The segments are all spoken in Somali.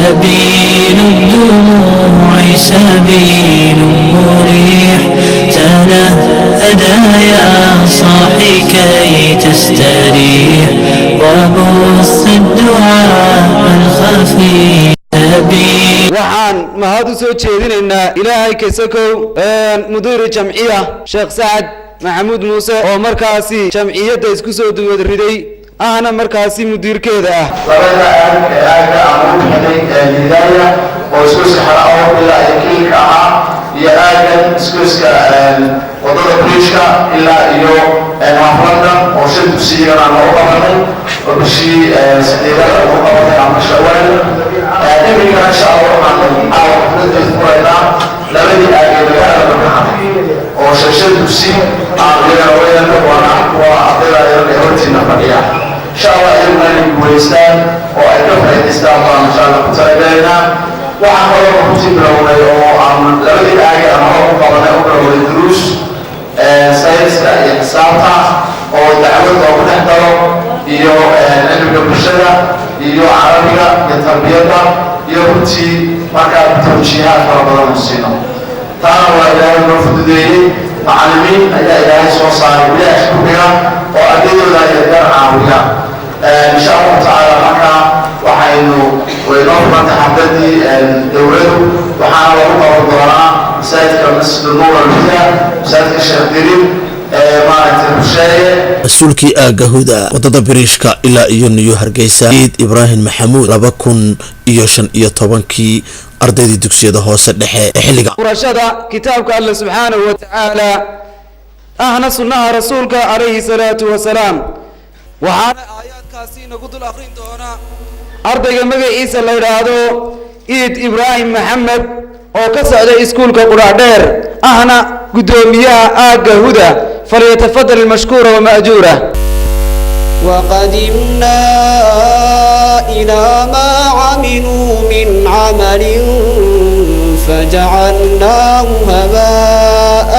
سبيل الدموع سبيل مريح تنهدى يا صاحي كي تستريح وبث الدعاء الخفي waxaan mahad u soo jeedinaynaa ilaahay kasakow mudiir jamciya sheekh Saad Maxamuud Muuse oo markaasi jamciyada isku soo duwad riday ahna markaasi mudiirkeeda ah labada aaga aan u helay hidaaya oo isku saxara oo ilaa kiilka ah iyo aagan isku wadada bridge-ka ilaa iyo haflada oo shir dugsiga aan u qabanay oo bishii sadeedada oo qabanay ama Shawaal إمريكا إن شاء الله أو ندرس فوائدها لبدي أجيبها لبنها وشاشة دوسي أعطينا ويا وانا وأعطينا يومتي نفريا إن شاء الله يومنا الكويستان وأكيد الإسلام إن شاء الله كتيرنا وأنا كنت بقول يوم لبدي أجي أنا قبلنا أقرأ الدروس ساينس كإحصاء أو دعوة أو نحضر iyo cilmiga bulshada iyo carabiga iyo tarbiyada iyo runtii markaa tawjiihaad fara badan u siino taana waa ilaahay noo fududeeyey macallimiin ayaa ilaahay soo saaray bilaash ku dhiga oo ardaydoda ay gar caawiya insha allahu tacaala markaa waxaynu waynoo furantay xafladii dowladu waxaana lagu qaban doonaa masaajidka masjid nuur al-huda masaajidka sheekh dirin rasuulkii aagahuda wadada biriishka ilaa iyo New Hargeysa Eid Ibrahim Maxamuud 2015 ardaydii dugsiyada hoose dhexe ee xilliga qurashada kitaabka Allah subhanahu wa ta'ala ahna sunnaha rasuulka alayhi salatu wa salaam waxaana aayadkaasi nagu dul akhrin doona ardayga magaciisa la yiraahdo Eid Ibrahim Maxamed oo ka socday iskuulka Quraadheer ahna gudoomiyaha aagahuda فليتفضل المشكور ومأجوره. وقدمنا إلى ما عملوا من عمل فجعلناه هباء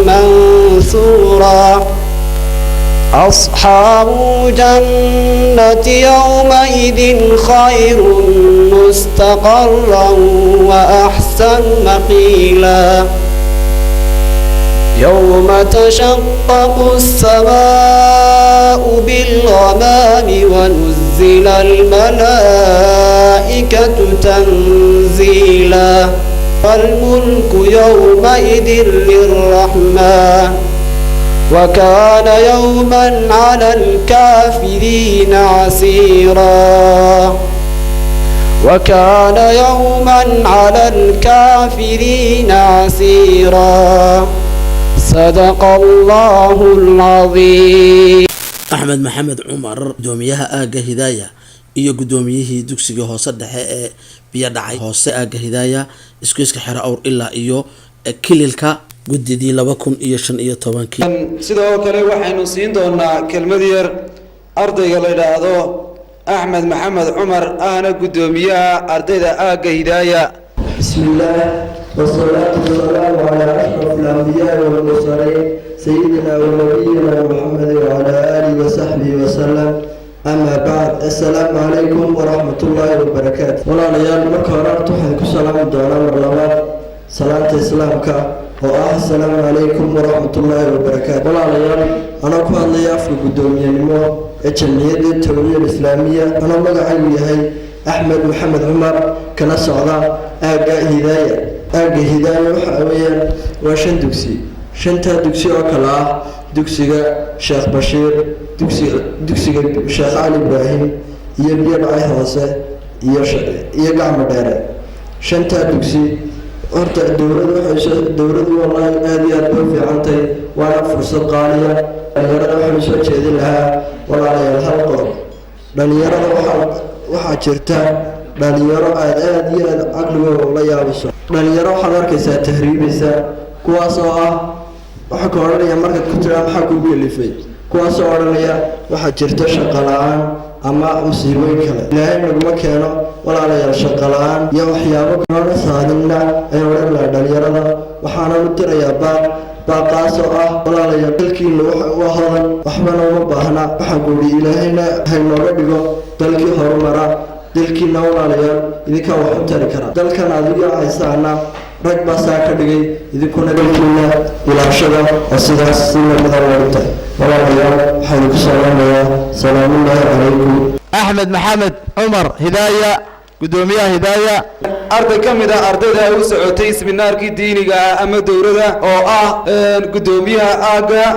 منثورا أصحاب الجنة يومئذ خير مستقرا وأحسن مقيلا يوم تشقق السماء بالغمام ونزل الملائكة تنزيلا والملك يومئذ للرحمن وكان يوما على الكافرين عسيرا وكان يوما على الكافرين عسيرا صدق الله العظيم. أحمد محمد عمر قدوميها آجا هداية iyo gudoomiyihii dugsiga hoose dhexe ee biyo dhacay hoose aaga hidaaya isku xira awr ilaa iyo kililka gudidii 2015 sidoo kale waxaynu siin doonaa kelmad yar ardayga la yiraahdo Ahmed Maxamed Umar ana gudoomiyaha ardayda aaga hidaaya bismillah wassalatu wassalamu ala ashrafil anbiya'i wal mursalin sayyidina wa nabiyyina Muhammad wa ala alihi wa sahbihi wa sallam أما بعد السلام عليكم ورحمة الله وبركاته ولا ليال مكارات حيث سلام الدولة مرلوات صلاة إسلامك السلام عليكم ورحمة الله وبركاته ولا ليال أنا كان لي أفرق الدنيا نمو الجمعية التوعية الإسلامية أنا مقعي هي أحمد محمد عمر كان سعداء آقا هداية وحاوية وشن دوكسي شنتا دوكسي وكلا دوكسيغا شيخ بشير دوكسيغا شيخ علي إبراهيم يبيع معي هوسه يقع مدارة شنتا دوكسي أرتا الدورة والله هذه أدوار في عنتي وأنا فرصة قالية يرى وحمسة جدي لها ولا على الحلقة لأن يرى وحاجرتا لأن يرى هذه عقله والله يابس لأن يرى حضرك تهريبسا كواسا waxa ka oranaya marka ku tiraa waxa ku geelifay kuwaas oo oranaya waxa jirta shaqo la'aan ama musiibooyin kale ilaahay naguma keeno walaalayaal shaqo la'aan iyo waxyaabo kale saadina ay oranayaan dhalinyarada waxaana u tirayaa baaqaas oo ah walaalayaal dalkiina waxa uu hodan waxbana uma baahna waxa guuri ilaahayna hay nooga dhigo dalkii horumara dalkiina walaalayaal idinkaa wax u tari kara dalkan adiga haysaana rag baa saa ka dhigay idinkuna dalkiina ilaashada oo sidaas si lamida loogu tahay walaalayaal waxaynu ku salaamayaa salaamullaahi calaykum axmed maxamed cumar hidaaya gudoomiyaha hidaaya arday ka mid ah ardayda u socotay seminaarkii diiniga ah ama dowladda oo ah gudoomiyaha aaga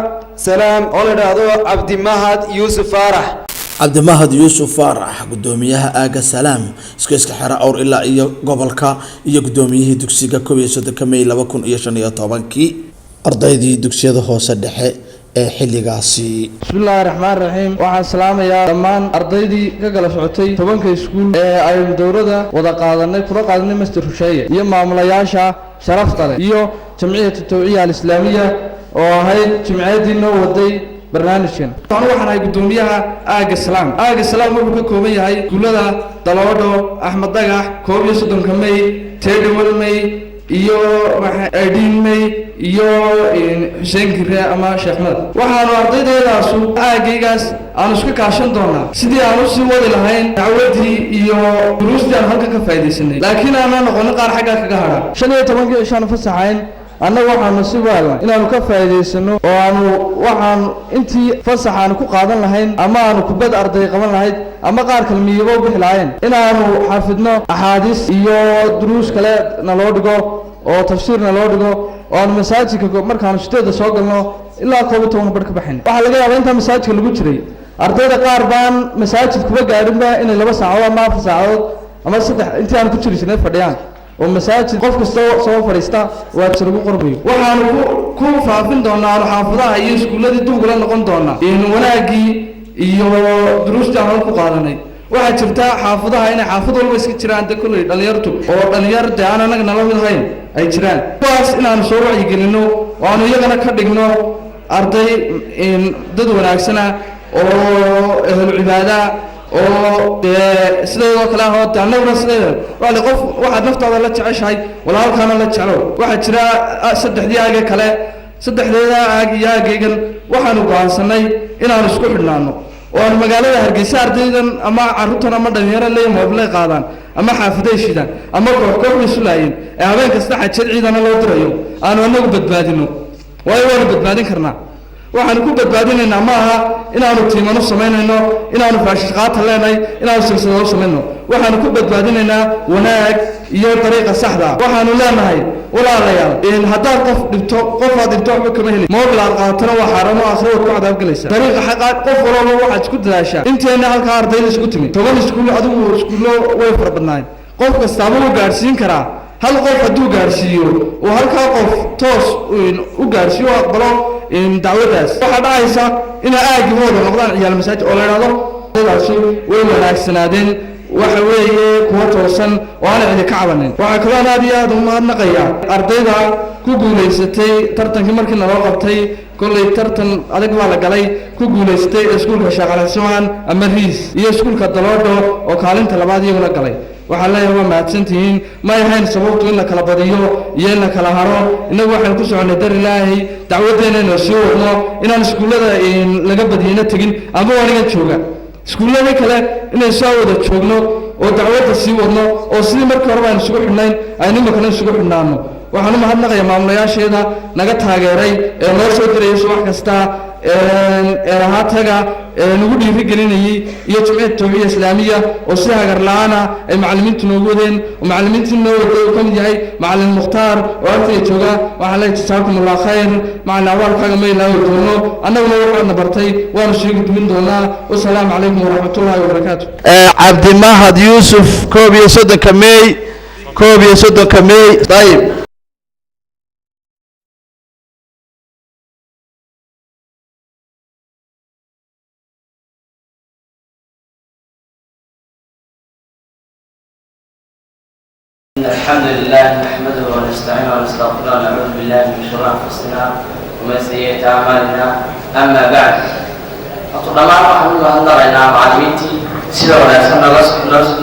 salaam oo la yidhaahdo cabdimahad yuusuf faarax cabdimahad yuusuf faarax gudoomiyaha aaga salaam iskuiska xero awr ilaa iyo gobolka iyo gudoomiyihii dugsiga 11 May 2015 ardaydii dugsiyada hoose dhexe ee xilligaasi bismillaahi raxmaani raxiim waxaan salaamayaa dhammaan ardaydii ka kala socotay 10 iskuul ee aynu dowladda wada qaadanay master Rusheeye iyo maamulayaasha sharafta leh iyo jamciyadda tawciya al-islaamiya oo ahayd jamciyadii noo waday barnaamijkan waxaan ahay gudoomiyaha aaga salaam wuxuu ka kooban yahay iskuulada Daloodho Axmed Dagax 11 May 31 May iyo Aydin May iyo Hussein Gire ama Sheekh Mad waxaanu ardaydeedaas aagaygaas aan isku kaashan doonaa sidii aan u sii wadi lahayn dacwadii iyo duruustii aan halkan ka faa'iideysanay laakiin aan noqon qaar xagga kaga hara 15 ishaan fasaxayn anna waxaanu si waalna inaanu ka faa'iideysano oo aanu waxaan intii fasaxaan ku qaadan lahayn ama aanu kubad arday qaban lahayd ama qaar kalmiyabo bixi lahayn inaanu xafidno axaadiis iyo duruus kale na loo dhigo oo tafsiirna loo dhigo oo aan masaajidka markaan shaqada soo galno ilaa 12 bar ka baxin waxa laga yaabaa inta masaajidka lagu jiray ardayda qaar baan masaajid kuba gaarinba inay 2 saacadood ama 4 saacadood ama 3 intii aan ku jiray fadhiyaan oo masaajid qof kasta soo fariista waa jirgu qorbiyo waxaan ku faafin doonaa xaafadaha iyo iskuuladii dib uga noqon doonaa in wanaagii iyo duruustii aan ku qaadanay waxa jirta xaafadaha inay xaafad walba iska jiraan kulay dhalinyartu oo dhalinyarada aan anaga nala mid ahayn ay jiraan kuwaas inaan soo wacyi gelino oo aan iyagana ka dhigno arday dad wanaagsan oo ehlul cibaada oo sidoo kale ah annaguna sidoo wali qof waxa naftaada la jeceshahay walaalkaana la jecelo waxa jira saddexdii aaga kale saddexdeeda aagaygan waxaanu go'aansanay inaan isku xidhnaano oo aan magaalada Hargeysa ardaydan ama carruurtan ama dhalinyarada leeyahay moobilay qaadaan ama xaafaday shidaan ama koox masuulaayeen ee habeen kasta xajad ciidana loo dirayo aanu anagu badbaadino way badbaadin karnaa waxaan ku badbaadinaynaa ma aha inaanu tiimano sameynayno inaanu faashaqaata leenahay inaanu silsilado sameeyno waxaan ku badbaadinaynaa wanaag iyo dariiqa saxda waxaanu leenahay walaalayaal in haddii qof dhibto waxba kama helin moobil aad qaatana waa xaraamo akhriyo ku cadaab galaysa dariiqa xaqaad qof walba waxaad isku dadaashaa inteena halka ardayda isku timid 10 iskuul adigu iskuulo way farbadnaan qof kasta uu gaarsiin karaa hal qof hadduu gaarsiiyo oo halka qof toos u gaarsiiyo aqbalo in dacwadaas waxa dhacaysa in aagi hooda noqdaan ciyaal masaajid oo la yiraahdo dadkaasi way wanaagsanaadeen waxa weeye kuwa toosan oo aan cid ka cabanin waxa kale aan aad u mahadnaqaya ardayda ku guuleysatay tartankii markii loo qabtay kulay tartan adag waa la galay ku guuleystay iskuulka Sheekh Ali Sumaan ama Riis iyo iskuulka Daloodho oo kaalinta labaad iyaguna galay waxaa la yaabaa maadsantiin ma yahayn sababtu in la kala badiyo iyo in la kala haro inagu waxaan ku soconay dar Ilaahay dacwadeena inoo soo wadno inaan iskuulada laga badiyana tagin ama waniga jooga iskuulada kale inay soo wada joogno oo dacwada sii wadno oo sidii markii hore aan isugu xidhnayn aynu kale isugu xidhnaano waxaan u mahadnaqayaa maamulayaasheeda naga taageeray ee noo soo diray wax kasta taga nagu dhiirigelinayay iyo jamciyadda tawciya islaamiya oo si hagar la'aana ay macallimiintu noogu wadeen oo macallimiintu noo waday oo kamid yahay macallin Mukhtaar oo ardayda jooga waxa la jazaakumullahu khayr macallin awalkaaga ma ilaawi doono annaguna waxaan bartay waan soo gudbin doonaa wassalaamu calaykum waraxmatullaahi wabarakaatuh Cabdimahad Yuusuf 11 May طيب الحمد لله نحمده ونستعينه ونستغفره ونعوذ بالله من شرور انفسنا ومن سيئات اعمالنا اما بعد فطبعا waxaan u hadlaynaa macallimiintii sida wanaagsan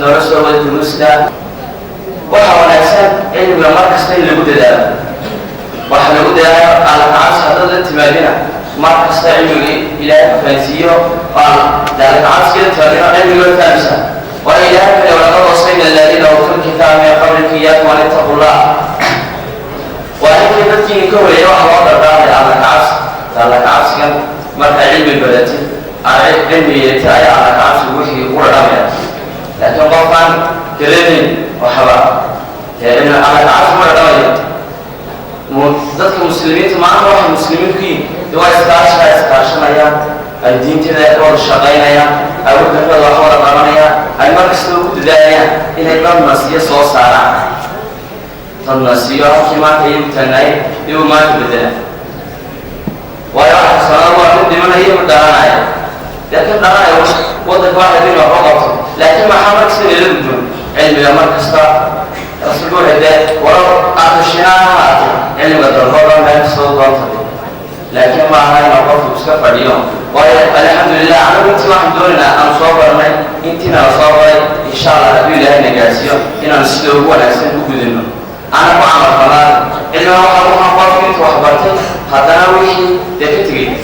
nala soo wada duruusta waxa wanaagsan cilmiga markasta in lagu dadaalo waxa lagu dadaalo alqaas hadda timaadina markasta cilmiga ilaahay fahansiiyo aan dalqaas kale taariikh cilmiga fahamsan waa ilaahay كوري واحد وضع داري على كعبس على كعبس كان مركز علم البلدي علمية على كعبس وشي ورقمية لكن قفان كريمين وحبا يعني على كعبس ورقمية ضد المسلمين معنا واحد مسلمين فيه دواء استعشنا الدين تنا يقول الشقينا يا أو كذا وحول قرنيا المركز لو كذايا إن الإمام مسيح صوص على النسيا كما تناي يوم ما تبدأ ويا صلى الله عليه وسلم هي مدرانا لكن درانا وضع واحد من الرقط لكن ما حمل سنة للدون علم المركز رسول الله ولو أخشيناها علم الدرجة ما يصير لكن ما هاي نقطة مسكفة اليوم والحمد لله أنا كنت واحد دورنا أنا صابرنا إنتنا صابر إن شاء الله ربي الله نجاسيه إن نسلوه ولا نسلوه بدنا أنا ما أعرف فلان إلا أروح أقف وحبرتي حتى أنا وشي تفتكري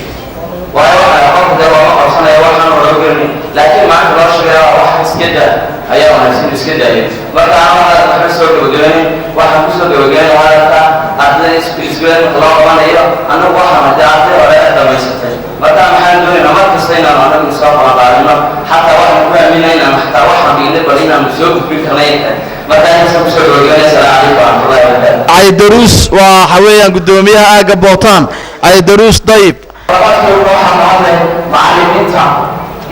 وأنا أقف دوا ما أصلا يوحنا ولا غيرني لكن ما أقدر أشياء واحد سكدة أيام أنا سكدة ما كان أنا أحس بدوني واحد بس بدوني وهذا أتلاقي إسبوع طلع وانا إيه أنا واحد متعب ولا أقدر يستطيع متى محل دوني ما تستطيع أنا مسافر على حتى واحد كل مننا حتى واحد بيني بدينا مسوق في كناية متى نسوق بدوني سلام عليكم ورحمة الله وبركاته. أي دروس وحويا قدوميها أجابوتان أي دروس طيب. ربطت الروح معلمين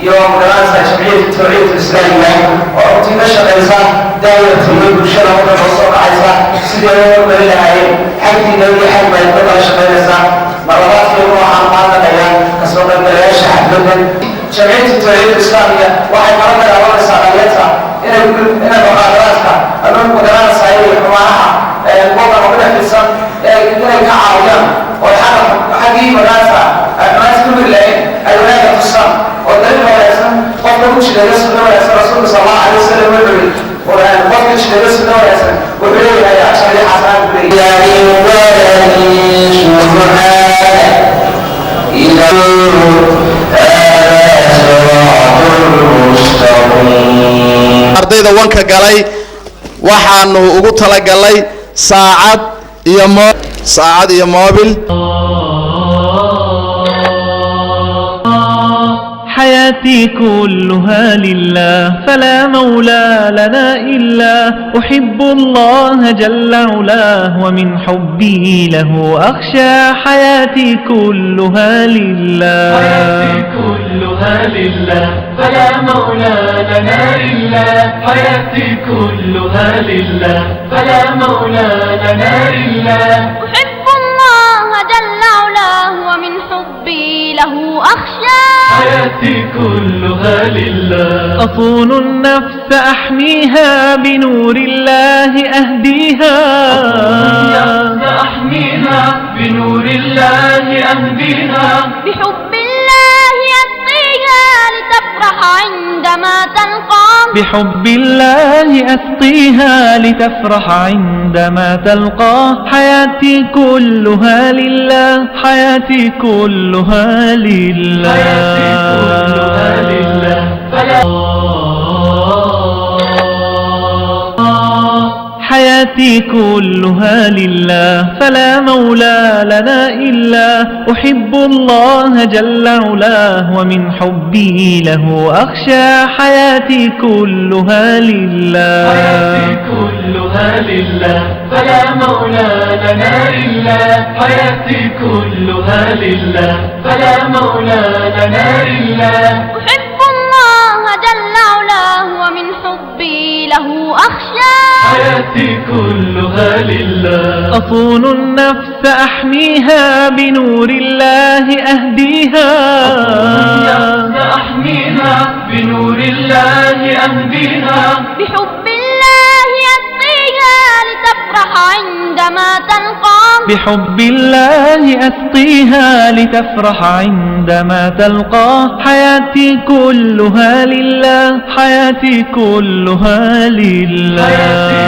يوم دراسة جمعية التوعية الإسلامية وأعطي نشر إنسان دائرة تنوير بالشرع والوسط عيسى سيدي يوم للعين حقي نبي حق ما يبقى شغل إنسان مرات في الروح عن هذا الأيام كسوق البلاش حفلة جمعية التوعية الإسلامية واحد مرة أول سعادتها إن المقادراتها أمام مقادرات سعيدة معها الوضع ربنا في السن إننا كعاويان والحرب حقي مدافع الناس كل الليل الولاية في السن والدليل هو يسن قبل كل شيء يسن هو يسن رسول صلى الله عليه وسلم ويقول وقبل كل شيء يسن هو يسن ويقول يا عشان لي حسن بلي ardayda wanka galay waxaanu ugu tala galay saacad iyo moobil حياتي كلها لله فلا مولى لنا إلا أحب الله جل علاه ومن حبي له أخشى حياتي كلها لله حياتي كلها لله فلا مولى لنا إلا حياتي كلها لله فلا مولى لنا إلا أحب الله جل علاه ومن حبي له أخشى حياتي كلها لله أصون النفس أحميها بنور الله أهديها أحميها بنور الله أهديها بحب الله أسقيها لتفرح عندما تلقى بحب الله أسقيها لتفرح عندما تلقاه حياتي كلها لله حياتي كلها لله حياتي كلها لله حياتي كلها لله فلا مولى لنا إلا أحب الله جل علاه ومن حبي له أخشى حياتي كلها لله حياتي كلها لله فلا مولى لنا إلا حياتي كلها لله فلا مولى لنا إلا أحب الله جل علاه ومن حبي له أخشى حياتي كلها لله أصون النفس أحميها بنور الله أهديها أحميها بنور الله أهديها بحب الله أسقيها لتفرح عندما تلقى بحب الله أسقيها لتفرح عندما تلقاه حياتي كلها لله حياتي كلها لله